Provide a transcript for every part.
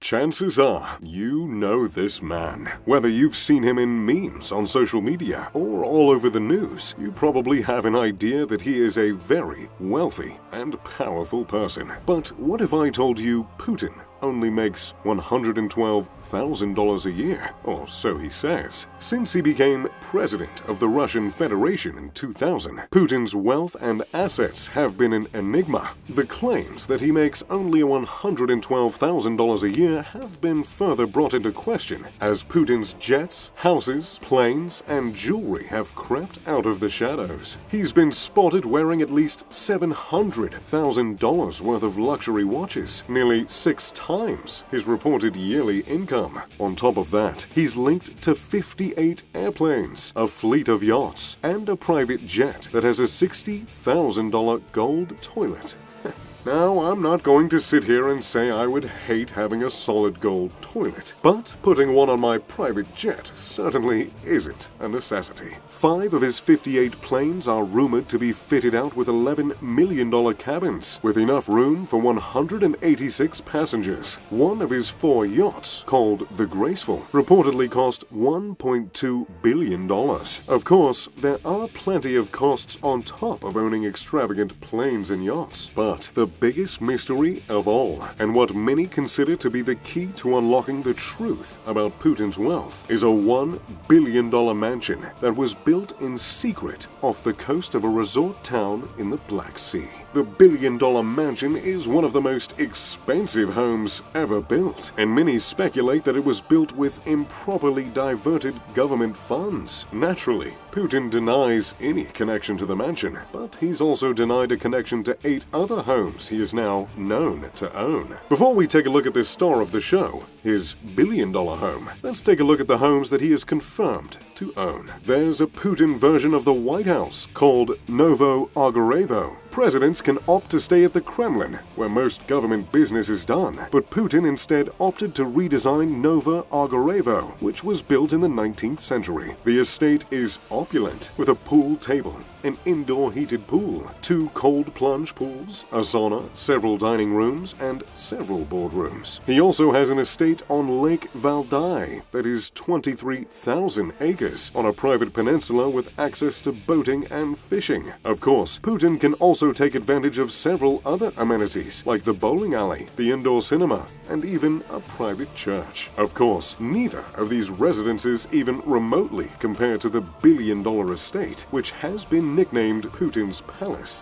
Chances are you know this man. Whether you've seen him in memes on social media or all over the news, you probably have an idea that he is a very wealthy and powerful person. But what if I told you Putin only makes $112,000 a year, or so he says. Since he became president of the Russian Federation in 2000, Putin's wealth and assets have been an enigma. The claims that he makes only $112,000 a year have been further brought into question as Putin's jets, houses, planes, and jewelry have crept out of the shadows. He's been spotted wearing at least $700,000 worth of luxury watches, nearly 6 times his reported yearly income. On top of that, he's linked to 58 airplanes, a fleet of yachts, and a private jet that has a $60,000 gold toilet. Now, I'm not going to sit here and say I would hate having a solid gold toilet, but putting one on my private jet certainly isn't a necessity. 5 of his 58 planes are rumored to be fitted out with $11 million cabins, with enough room for 186 passengers. One of his 4 yachts, called the Graceful, reportedly cost $1.2 billion. Of course, there are plenty of costs on top of owning extravagant planes and yachts, but the biggest mystery of all, and what many consider to be the key to unlocking the truth about Putin's wealth, is a $1 billion mansion that was built in secret off the coast of a resort town in the Black Sea. The $1 billion mansion is one of the most expensive homes ever built, and many speculate that it was built with improperly diverted government funds. Naturally, Putin denies any connection to the mansion, but he's also denied a connection to 8 other homes he is now known to own. Before we take a look at this star of the show, his $1 billion home, let's take a look at the homes that he is confirmed to own. There's a Putin version of the White House called Novo Argarevo. Presidents can opt to stay at the Kremlin, where most government business is done, but Putin instead opted to redesign Novo Argarevo, which was built in the 19th century. The estate is opulent, with a pool table, an indoor heated pool, 2 cold plunge pools, a sauna, several dining rooms, and several boardrooms. He also has an estate on Lake Valdai that is 23,000 acres on a private peninsula with access to boating and fishing. Of course, Putin can also take advantage of several other amenities like the bowling alley, the indoor cinema, and even a private church. Of course, neither of these residences even remotely compare to the $1 billion estate, which has been nicknamed Putin's Palace.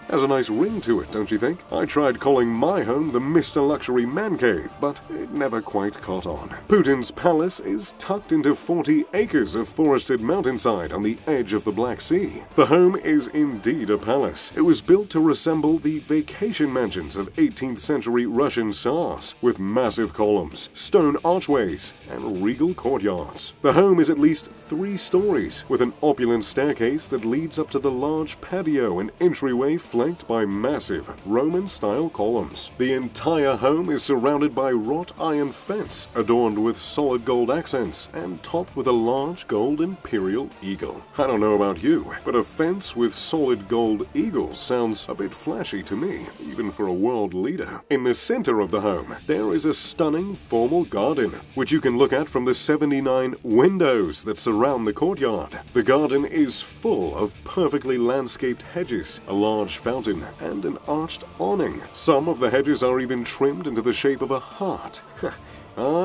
Has a nice ring to it, don't you think? I tried calling my home the Mr. Luxury Man Cave, but it never quite caught on. Putin's palace is tucked into 40 acres of forested mountainside on the edge of the Black Sea. The home is indeed a palace. It was built to resemble the vacation mansions of 18th century Russian Tsars, with massive columns, stone archways, and regal courtyards. The home is at least 3 stories, with an opulent staircase that leads up to the large patio and entryway flanked by massive Roman-style columns. The entire home is surrounded by wrought iron fence adorned with solid gold accents and topped with a large gold imperial eagle. I don't know about you, but a fence with solid gold eagles sounds a bit flashy to me, even for a world leader. In the center of the home, there is a stunning formal garden, which you can look at from the 79 windows that surround the courtyard. The garden is full of perfectly landscaped hedges, a large fountain, and an arched awning. Some of the hedges are even trimmed into the shape of a heart.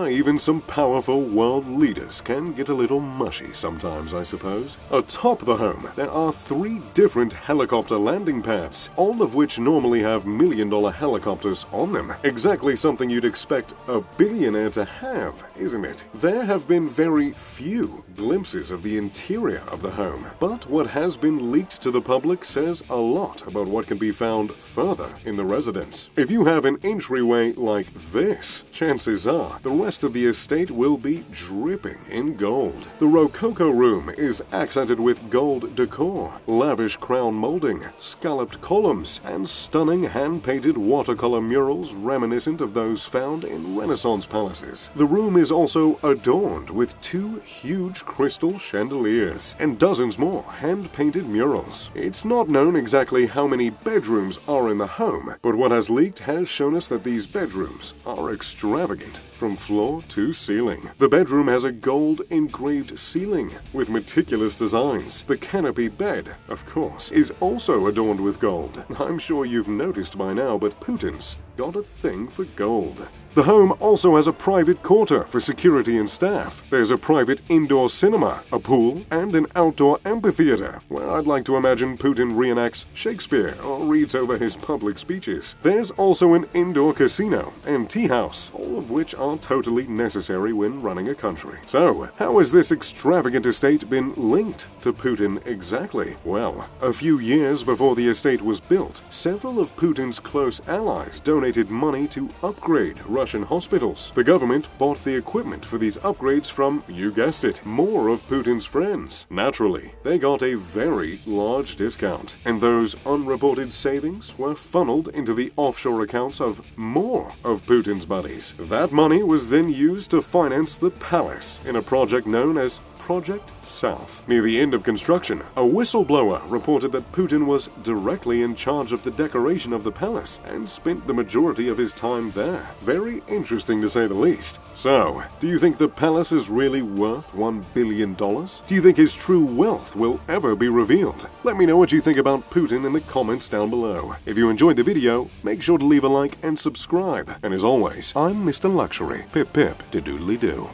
Even some powerful world leaders can get a little mushy sometimes, I suppose. Atop the home, there are 3 different helicopter landing pads, all of which normally have $1 million helicopters on them. Exactly something you'd expect a billionaire to have, isn't it? There have been very few glimpses of the interior of the home, but what has been leaked to the public says a lot about what can be found further in the residence. If you have an entryway like this, chances are the rest of the estate will be dripping in gold. The Rococo room is accented with gold decor, lavish crown molding, scalloped columns, and stunning hand-painted watercolor murals reminiscent of those found in Renaissance palaces. The room is also adorned with 2 huge crystal chandeliers and dozens more hand-painted murals. It's not known exactly how many bedrooms are in the home, but what has leaked has shown us that these bedrooms are extravagant extravagant from floor to ceiling. The bedroom has a gold-engraved ceiling with meticulous designs. The canopy bed, of course, is also adorned with gold. I'm sure you've noticed by now, but Putin's got a thing for gold. The home also has a private quarter for security and staff. There's a private indoor cinema, a pool, and an outdoor amphitheater, where I'd like to imagine Putin reenacts Shakespeare or reads over his public speeches. There's also an indoor casino and tea house, all of which are totally necessary when running a country. So, how has this extravagant estate been linked to Putin exactly? Well, a few years before the estate was built, several of Putin's close allies donated money to upgrade Russian hospitals. The government bought the equipment for these upgrades from, you guessed it, more of Putin's friends. Naturally, they got a very large discount, and those unreported savings were funneled into the offshore accounts of more of Putin's buddies. That money was then used to finance the palace in a project known as Project South. Near the end of construction, a whistleblower reported that Putin was directly in charge of the decoration of the palace and spent the majority of his time there. Very interesting to say the least. So, do you think the palace is really worth $1 billion? Do you think his true wealth will ever be revealed? Let me know what you think about Putin in the comments down below. If you enjoyed the video, make sure to leave a like and subscribe. And as always, I'm Mr. Luxury. Pip pip de doodly doo.